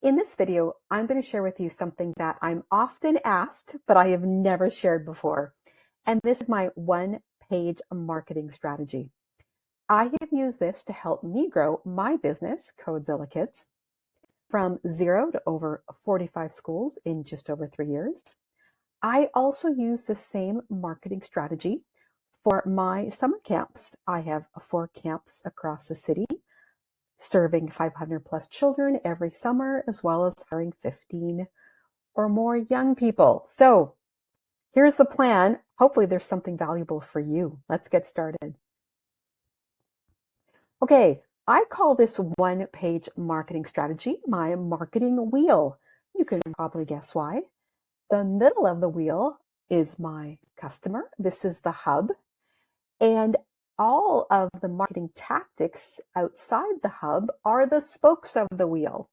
In this video, I'm going to share with you something that I'm often asked, but I have never shared before. And this is my one-page marketing strategy. I have used this to help me grow my business, Codezilla Kids, from 0 to over 45 schools in just over 3 years. I also use the same marketing strategy for my summer camps. I have 4 camps across the city, serving 500 plus children every summer, as well as hiring 15 or more young people. So here's the plan. Hopefully there's something valuable for you. Let's get started. Okay, I call this one-page marketing strategy my marketing wheel. You can probably guess why. The middle of the wheel is my customer. This is the hub. And all of the marketing tactics outside the hub are the spokes of the wheel.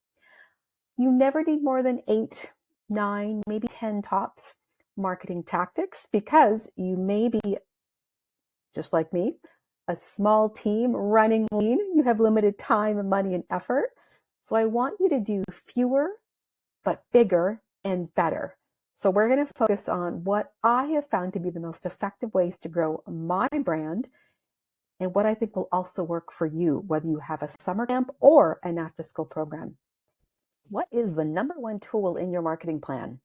You never need more than 8, 9, maybe 10 tops marketing tactics because you may be, just like me, a small team running lean. You have limited time, money, and effort. So I want you to do fewer, but bigger and better. So we're going to focus on what I have found to be the most effective ways to grow my brand and what I think will also work for you, whether you have a summer camp or an after-school program. What is the number one tool in your marketing plan?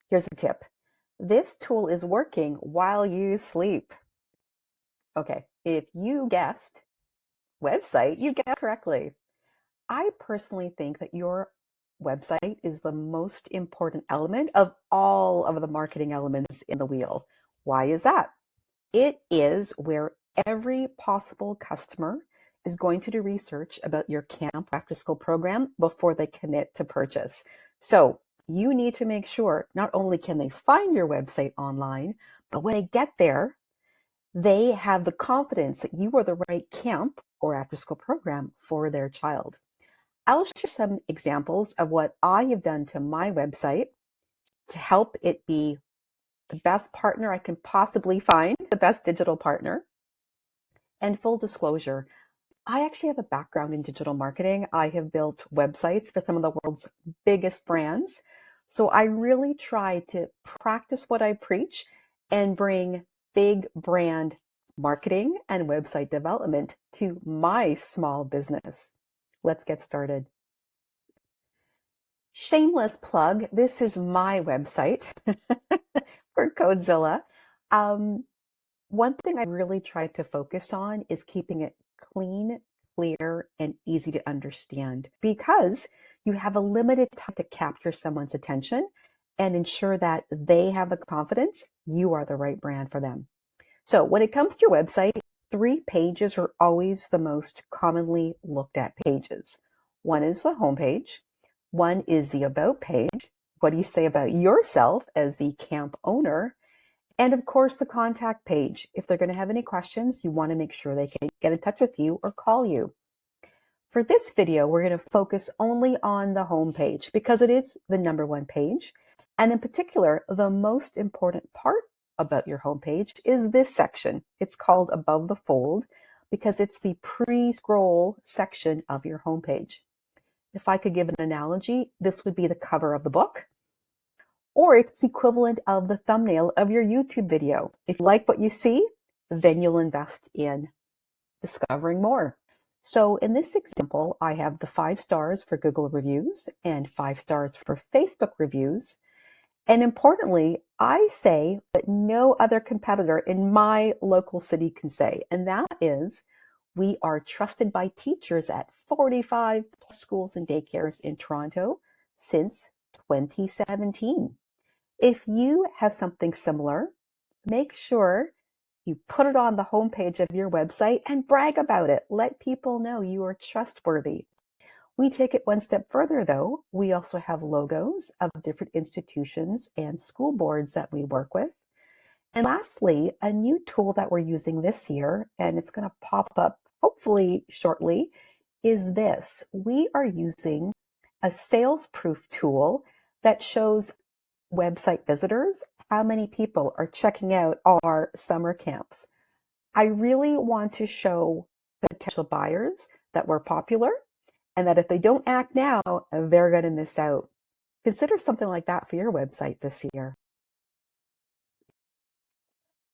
Here's a tip. This tool is working while you sleep. Okay, if you guessed website, you guessed correctly. I personally think that your website is the most important element of all of the marketing elements in the wheel. Why is that? It is where every possible customer is going to do research about your camp after school program before they commit to purchase. So you need to make sure not only can they find your website online, but when they get there, they have the confidence that you are the right camp or after school program for their child. I'll share some examples of what I have done to my website to help it be the best partner I can possibly find, the best digital partner. And full disclosure, I actually have a background in digital marketing. I have built websites for some of the world's biggest brands. So I really try to practice what I preach and bring big brand marketing and website development to my small business. Let's get started. Shameless plug. This is my website for Codezilla. One thing I really try to focus on is keeping it clean, clear, and easy to understand because you have a limited time to capture someone's attention and ensure that they have the confidence you are the right brand for them. So when it comes to your website, 3 pages are always the most commonly looked at pages. One is the homepage. One is the about page. What do you say about yourself as the camp owner? And of course, the contact page. If they're going to have any questions, you want to make sure they can get in touch with you or call you. For this video, we're going to focus only on the home page because it is the number one page. And in particular, the most important part about your homepage is this section. It's called Above the Fold because it's the pre-scroll section of your homepage. If I could give an analogy, this would be the cover of the book, or it's equivalent of the thumbnail of your YouTube video. If you like what you see, then you'll invest in discovering more. So in this example, I have the 5 stars for Google reviews and 5 stars for Facebook reviews. And importantly, I say what no other competitor in my local city can say, and that is we are trusted by teachers at 45 plus schools and daycares in Toronto since 2017. If you have something similar, make sure you put it on the homepage of your website and brag about it. Let people know you are trustworthy. We take it one step further, though. We also have logos of different institutions and school boards that we work with. And lastly, a new tool that we're using this year, and it's going to pop up hopefully shortly, is this. We are using a sales proof tool that shows website visitors how many people are checking out our summer camps. I really want to show potential buyers that we're popular and that if they don't act now, they're going to miss out. Consider something like that for your website this year.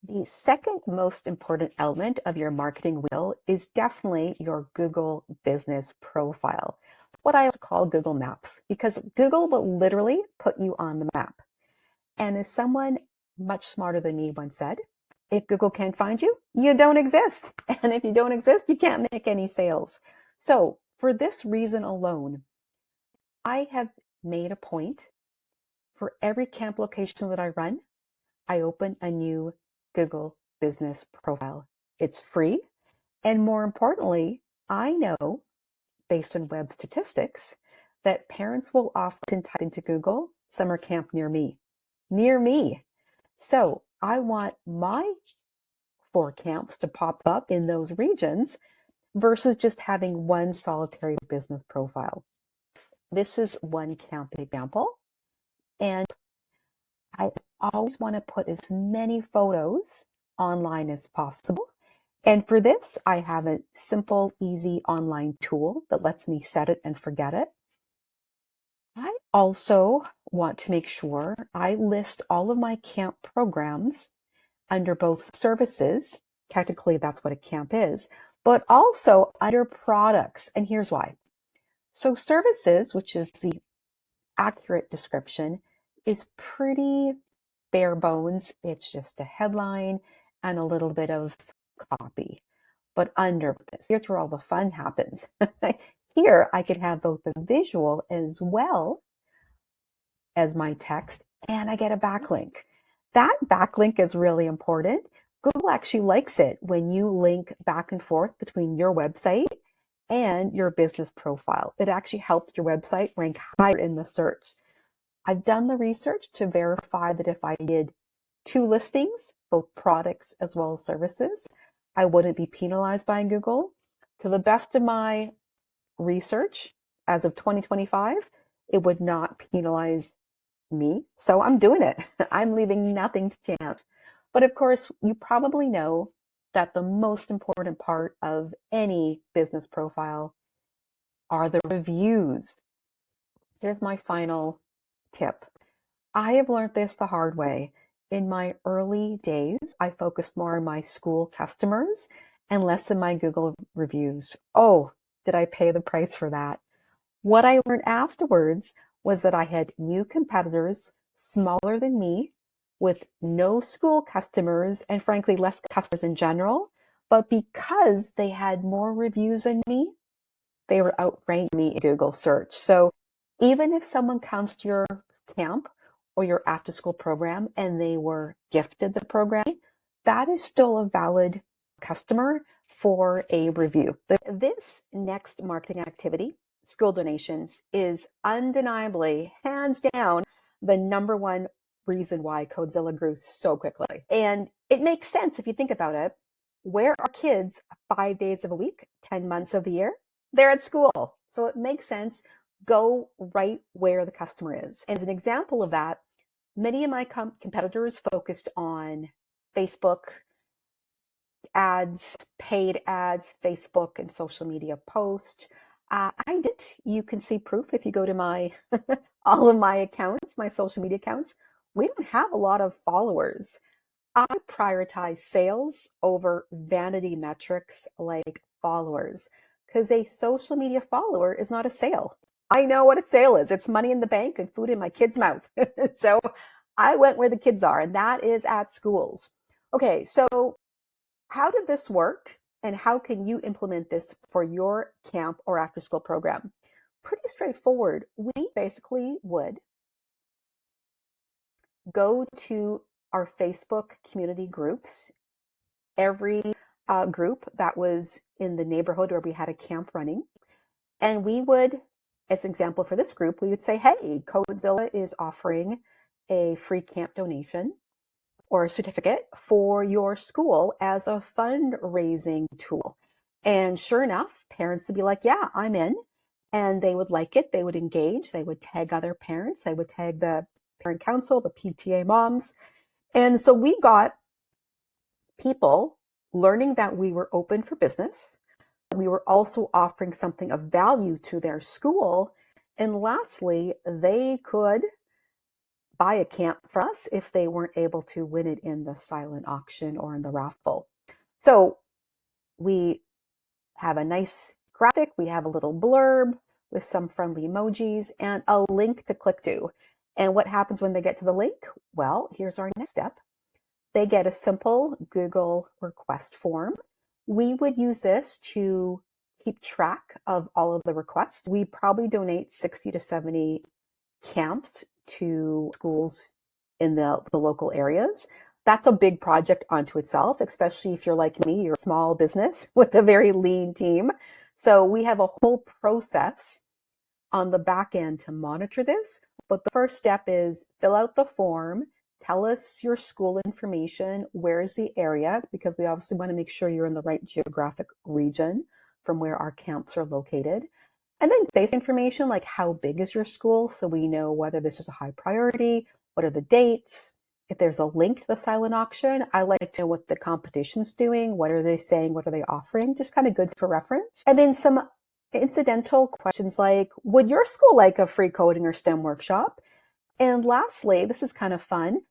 The second most important element of your marketing wheel is definitely your Google business profile, what I also call Google Maps, because Google will literally put you on the map. And as someone much smarter than me once said, if Google can't find you, you don't exist. And if you don't exist, you can't make any sales. So for this reason alone, I have made a point for every camp location that I run, I open a new Google business profile. It's free. And more importantly, I know based on web statistics that parents will often type into Google summer camp near me. Near me. So I want my 4 camps to pop up in those regions versus just having one solitary business profile. This is one camp example. And I always want to put as many photos online as possible. And for this, I have a simple, easy online tool that lets me set it and forget it. I also want to make sure I list all of my camp programs under both services. Technically, that's what a camp is, but also under products. And here's why. So services, which is the accurate description, is pretty bare bones. It's just a headline and a little bit of copy. But under this, here's where all the fun happens. Here, I could have both the visual as well as my text, and I get a backlink. That backlink is really important. Google actually likes it when you link back and forth between your website and your business profile. It actually helps your website rank higher in the search. I've done the research to verify that if I did 2 listings, both products as well as services, I wouldn't be penalized by Google. To the best of my research, as of 2025, it would not penalize me. So I'm doing it. I'm leaving nothing to chance. But of course, you probably know that the most important part of any business profile are the reviews. Here's my final tip. I have learned this the hard way. In my early days, I focused more on my school customers and less on my Google reviews. Oh, did I pay the price for that? What I learned afterwards was that I had new competitors smaller than me with no school customers and frankly less customers in general. But because they had more reviews than me, they were outranking me in Google search. So even if someone comes to your camp or your after school program and they were gifted the program, that is still a valid customer for a review. This next marketing activity, school donations, is undeniably, hands down, the number one reason why Codezilla grew so quickly. And it makes sense if you think about it. Where are kids 5 days of a week, 10 months of the year? They're at school. So it makes sense. Go right where the customer is. As an example of that, many of my competitors focused on Facebook ads, paid ads, Facebook and social media posts. I did. You can see proof if you go to my all of my accounts, my social media accounts. We don't have a lot of followers. I prioritize sales over vanity metrics like followers because a social media follower is not a sale. I know what a sale is. It's money in the bank and food in my kid's mouth. So I went where the kids are, and that is at schools. Okay, so how did this work, and how can you implement this for your camp or after school program? Pretty straightforward. We basically would go to our Facebook community groups, every group that was in the neighborhood where we had a camp running. And we would, as an example for this group, we would say, hey, Codezilla is offering a free camp donation or a certificate for your school as a fundraising tool. And sure enough, parents would be like, yeah, I'm in. And they would like it. They would engage. They would tag other parents. They would tag the parent council, the PTA moms. And so we got people learning that we were open for business, we were also offering something of value to their school. And lastly, they could buy a camp from us if they weren't able to win it in the silent auction or in the raffle. So we have a nice graphic, we have a little blurb with some friendly emojis and a link to click to. And what happens when they get to the link? Well, here's our next step. They get a simple Google request form. We would use this to keep track of all of the requests. We probably donate 60 to 70 camps to schools in the local areas. That's a big project onto itself, especially if you're like me, you're a small business with a very lean team. So we have a whole process on the back end to monitor this. But the first step is fill out the form, tell us your school information, where's the area, because we obviously want to make sure you're in the right geographic region from where our camps are located. And then basic information like how big is your school, so we know whether this is a high priority, what are the dates. If there's a link to the silent auction, I like to know what the competition's doing, what are they saying, what are they offering, just kind of good for reference. And then some incidental questions like, would your school like a free coding or STEM workshop? And lastly, this is kind of fun.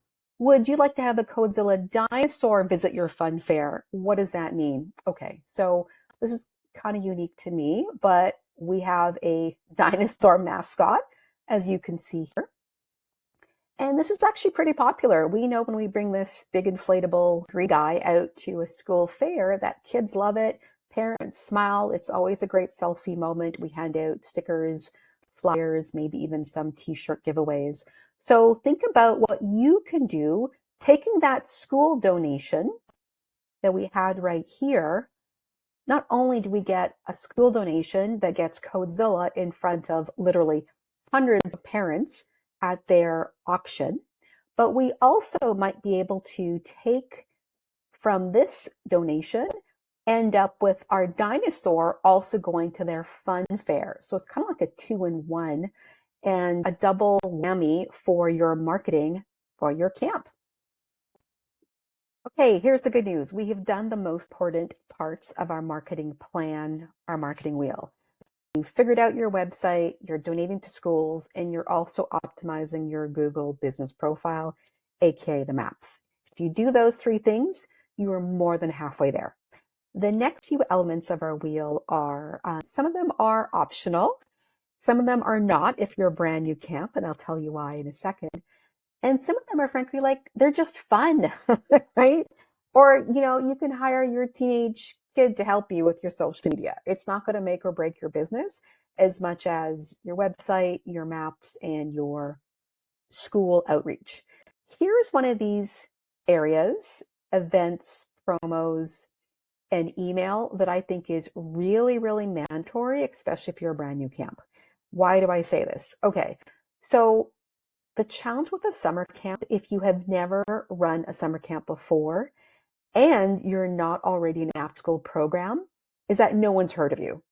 Would you like to have the Codezilla dinosaur visit your fun fair? What does that mean? Okay, so this is kind of unique to me, but we have a dinosaur mascot, as you can see here. And this is actually pretty popular. We know when we bring this big inflatable green guy out to a school fair that kids love it, parents smile. It's always a great selfie moment. We hand out stickers, flyers, maybe even some t-shirt giveaways. So think about what you can do, taking that school donation that we had right here. Not only do we get a school donation that gets Codezilla in front of literally hundreds of parents at their auction, but we also might be able to take from this donation, end up with our dinosaur also going to their fun fair. So it's kind of like a 2-in-1 and a double whammy for your marketing for your camp. Okay, here's the good news. We have done the most important parts of our marketing plan, our marketing wheel. You've figured out your website, you're donating to schools, and you're also optimizing your Google business profile, aka the maps. If you do those three things, you are more than halfway there. The next few elements of our wheel are, some of them are optional, some of them are not if you're a brand new camp, and I'll tell you why in a second. And some of them are frankly like, they're just fun, right? Or, you can hire your teenage kid to help you with your social media. It's not going to make or break your business as much as your website, your maps, and your school outreach. Here's one of these areas, events, promos, and email that I think is really, really mandatory, especially if you're a brand new camp. Why do I say this? Okay, so the challenge with a summer camp, if you have never run a summer camp before and you're not already in an after school program, is that no one's heard of you.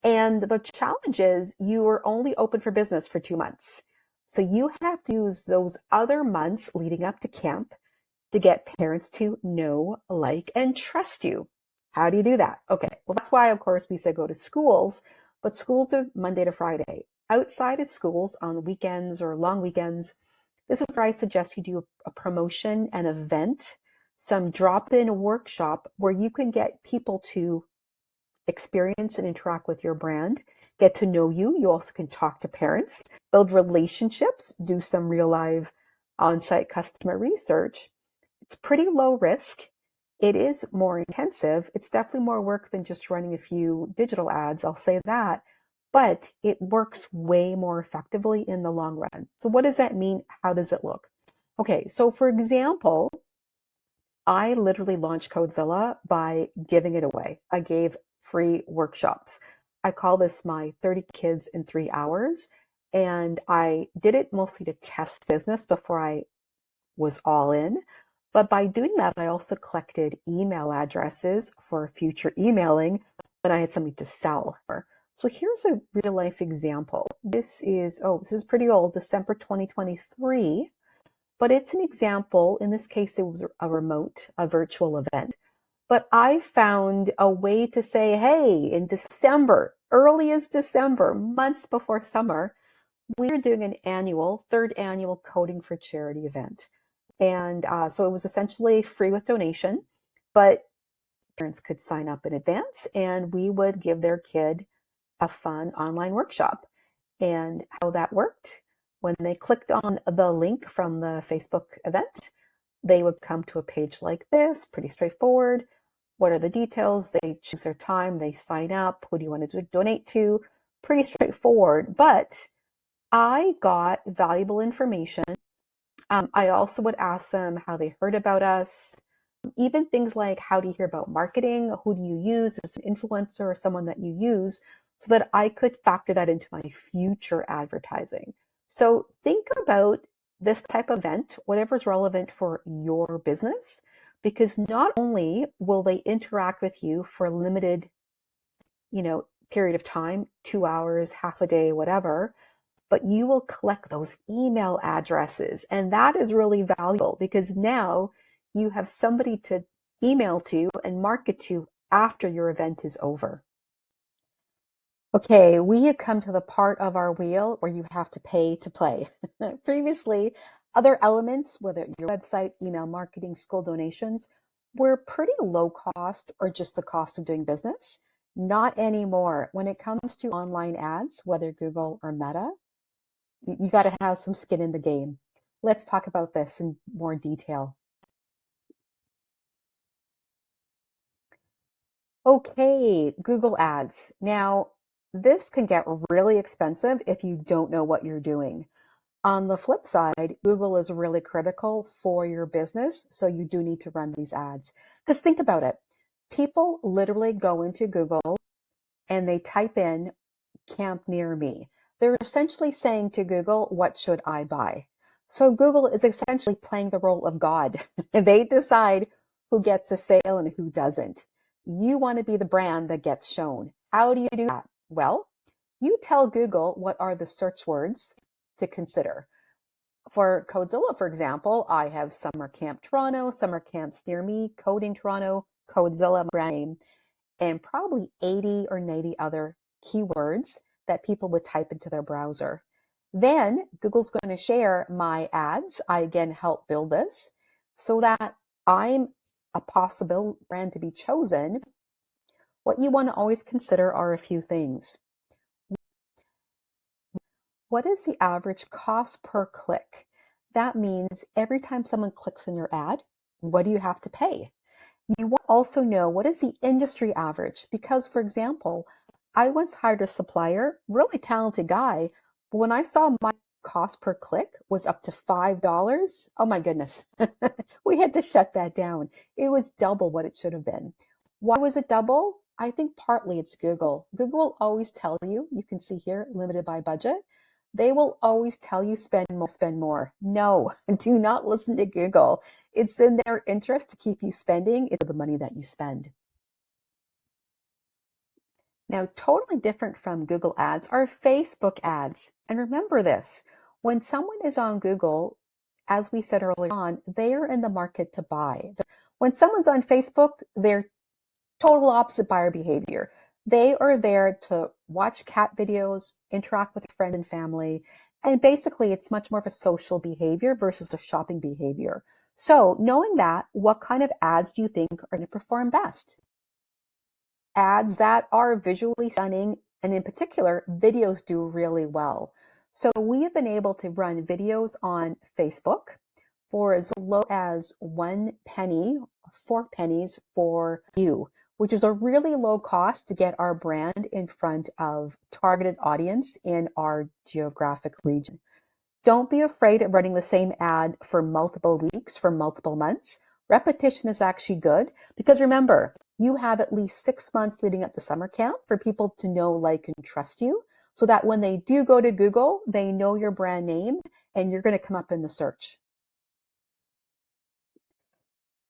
And the challenge is you are only open for business for 2 months. So you have to use those other months leading up to camp to get parents to know, like, and trust you. How do you do that? Okay, well, that's why, of course, we say go to schools, but schools are Monday to Friday. Outside of schools on weekends or long weekends, this is where I suggest you do a promotion, an event, some drop-in workshop where you can get people to experience and interact with your brand, get to know you. You also can talk to parents, build relationships, do some real live on-site customer research. It's pretty low risk. It is more intensive. It's definitely more work than just running a few digital ads, I'll say that, but it works way more effectively in the long run. So what does that mean? How does it look? Okay, so for example, I literally launched Codezilla by giving it away. I gave free workshops. I call this my 30 kids in 3 hours. And I did it mostly to test business before I was all in. But by doing that, I also collected email addresses for future emailing when I had something to sell. So here's a real life example. This is pretty old, December 2023. But it's an example. In this case, it was a virtual event. But I found a way to say, hey, in December, earliest December, months before summer, we are doing an third annual Coding for Charity event. And so it was essentially free with donation, but parents could sign up in advance and we would give their kid a fun online workshop. And how that worked, when they clicked on the link from the Facebook event, they would come to a page like this, pretty straightforward. What are the details? They choose their time, they sign up. Who do you want to donate to? Pretty straightforward, but I got valuable information. I also would ask them how they heard about us, even things like how do you hear about marketing? Who do you use as an influencer or someone that you use so that I could factor that into my future advertising. So think about this type of event, whatever is relevant for your business, because not only will they interact with you for a limited, period of time, 2 hours, half a day, whatever, but you will collect those email addresses. And that is really valuable because now you have somebody to email to and market to after your event is over. Okay, we have come to the part of our wheel where you have to pay to play. Previously, other elements, whether your website, email marketing, school donations, were pretty low cost or just the cost of doing business. Not anymore. When it comes to online ads, whether Google or Meta, you got to have some skin in the game. Let's talk about this in more detail. Okay, Google Ads. Now, this can get really expensive if you don't know what you're doing. On the flip side, Google is really critical for your business, so you do need to run these ads. Because think about it. People literally go into Google and they type in camp near me. They're essentially saying to Google, what should I buy? So Google is essentially playing the role of God. They decide who gets a sale and who doesn't. You want to be the brand that gets shown. How do you do that? Well, you tell Google what are the search words to consider. For Codezilla, for example, I have Summer Camp Toronto, Summer Camps Near Me, Coding Toronto, Codezilla brand name, and probably 80 or 90 other keywords that people would type into their browser. Then Google's going to share my ads. I again help build this so that I'm a possible brand to be chosen. What you want to always consider are a few things. What is the average cost per click? That means every time someone clicks on your ad, what do you have to pay? You will also know what is the industry average because, for example, I once hired a supplier, really talented guy, but when I saw my cost per click was up to $5, oh my goodness, we had to shut that down. It was double what it should have been. Why was it double? I think partly it's Google. Google will always tell you, you can see here, limited by budget. They will always tell you spend more, spend more. No, do not listen to Google. It's in their interest to keep you spending the money that you spend. Now, totally different from Google ads are Facebook ads. And remember this, when someone is on Google, as we said earlier on, they are in the market to buy. When someone's on Facebook, they're total opposite buyer behavior. They are there to watch cat videos, interact with friends and family, and basically it's much more of a social behavior versus a shopping behavior. So knowing that, what kind of ads do you think are going to perform best? Ads that are visually stunning, and in particular, videos do really well. So we have been able to run videos on Facebook for as low as 1 penny, 4 pennies for you, which is a really low cost to get our brand in front of targeted audience in our geographic region. Don't be afraid of running the same ad for multiple weeks, for multiple months. Repetition is actually good because remember, you have at least 6 months leading up to summer camp for people to know, like, and trust you so that when they do go to Google, they know your brand name and you're going to come up in the search.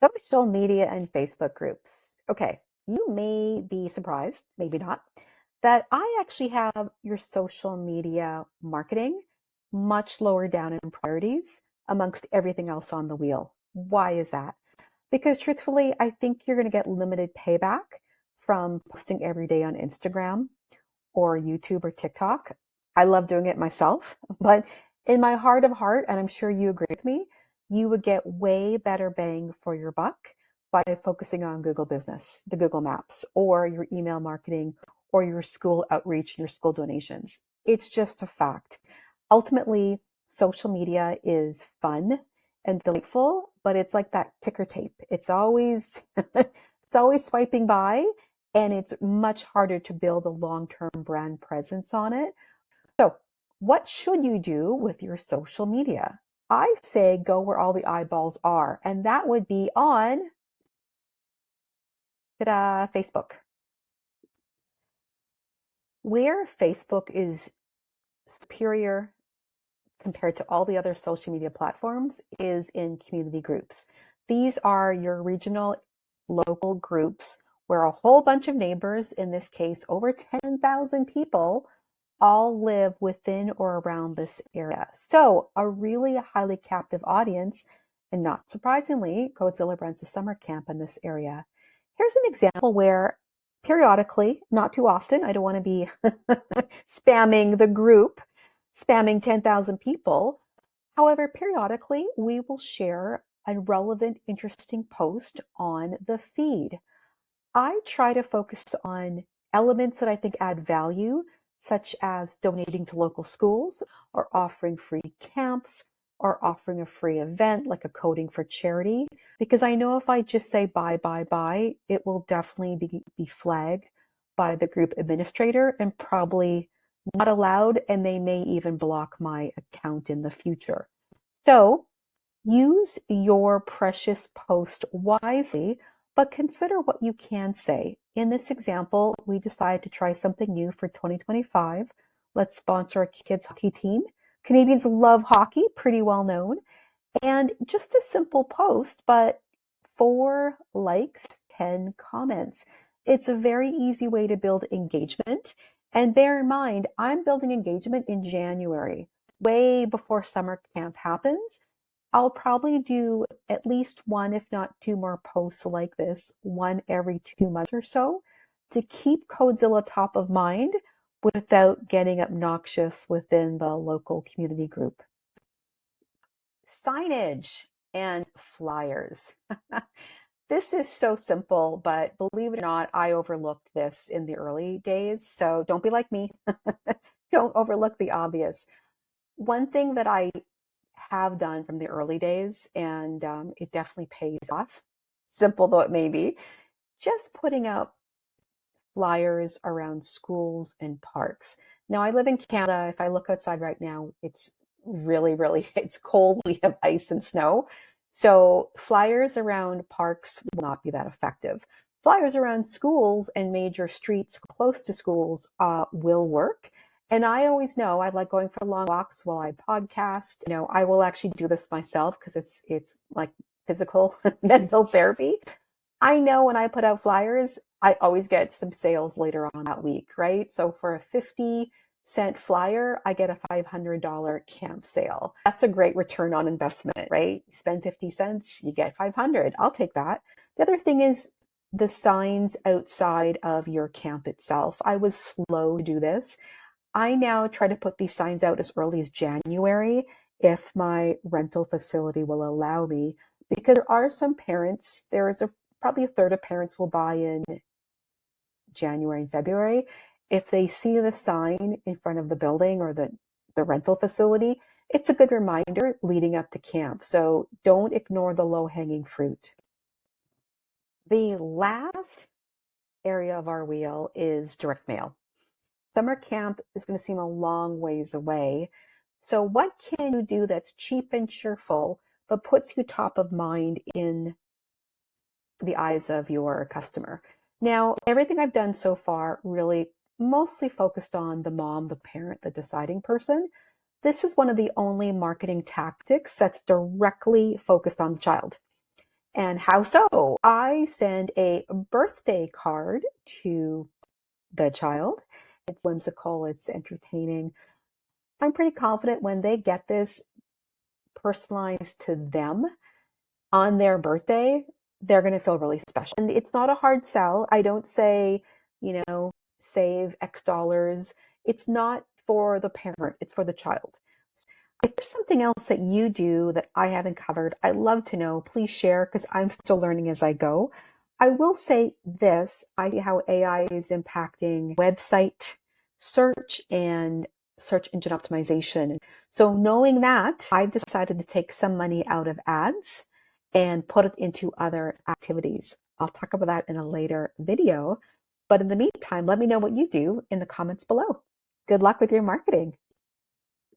Social media and Facebook groups. Okay, you may be surprised, maybe not, that I actually have your social media marketing much lower down in priorities amongst everything else on the wheel. Why is that? Because truthfully, I think you're going to get limited payback from posting every day on Instagram or YouTube or TikTok. I love doing it myself, but in my heart of heart, and I'm sure you agree with me, you would get way better bang for your buck by focusing on Google Business, the Google Maps, or your email marketing, or your school outreach and your school donations. It's just a fact. Ultimately, social media is fun and delightful, but it's like that ticker tape. It's always it's always swiping by, and it's much harder to build a long-term brand presence on it. So, what should you do with your social media? I say go where all the eyeballs are, and that would be on Facebook. Where Facebook is superior compared to all the other social media platforms is in community groups. These are your regional, local groups where a whole bunch of neighbors, in this case, over 10,000 people, all live within or around this area. So, a really highly captive audience. And not surprisingly, Coachzilla runs a summer camp in this area. Here's an example where periodically, not too often, I don't want to be spamming the group, spamming 10,000 people. However, periodically, we will share a relevant, interesting post on the feed. I try to focus on elements that I think add value, such as donating to local schools, or offering free camps, or offering a free event like a coding for charity. Because I know if I just say buy, it will definitely be flagged by the group administrator and probably not allowed, and they may even block my account in the future. So use your precious post wisely, but consider what you can say. In this example, we decided to try something new for 2025. Let's sponsor a kids' hockey team. Canadians love hockey, pretty well known. And just a simple post, but 4 likes, 10 comments. It's a very easy way to build engagement. And bear in mind, I'm building engagement in January, way before summer camp happens. I'll probably do at least one, if not two more posts like this, one every 2 months or so, to keep Coachzilla top of mind without getting obnoxious within the local community group. Signage and flyers. This is so simple, but believe it or not, I overlooked this in the early days. So don't be like me. Don't overlook the obvious. One thing that I have done from the early days, and it definitely pays off, simple though it may be, just putting out flyers around schools and parks. Now, I live in Canada. If I look outside right now, it's really, it's cold. We have ice and snow. So flyers around parks will not be that effective. Flyers around schools and major streets close to schools will work. And I always know I like going for long walks while I podcast. I will actually do this myself because it's like physical mental therapy. I know when I put out flyers, I always get some sales later on that week, right? So for a 50-cent flyer, I get a $500 camp sale. That's a great return on investment, right? You spend 50 cents, you get 500. I'll take that. The other thing is the signs outside of your camp itself. I was slow to do this. I now try to put these signs out as early as January if my rental facility will allow me, because there are some parents, there is probably a third of parents will buy in January and February. If they see the sign in front of the building or the rental facility, it's a good reminder leading up to camp. So don't ignore the low hanging fruit. The last area of our wheel is direct mail. Summer camp is going to seem a long ways away. So what can you do that's cheap and cheerful, but puts you top of mind in the eyes of your customer? Now, everything I've done so far really mostly focused on the mom, the parent, the deciding person. This is one of the only marketing tactics that's directly focused on the child. And how so? I send a birthday card to the child. It's whimsical, it's entertaining. I'm pretty confident when they get this personalized to them on their birthday, they're going to feel really special. And it's not a hard sell. I don't say, save X dollars. It's not for the parent, it's for the child. If there's something else that you do that I haven't covered, I'd love to know. Please share because I'm still learning as I go. I will say this, I see how AI is impacting website search and search engine optimization. So knowing that, I've decided to take some money out of ads and put it into other activities. I'll talk about that in a later video. But in the meantime, let me know what you do in the comments below. Good luck with your marketing.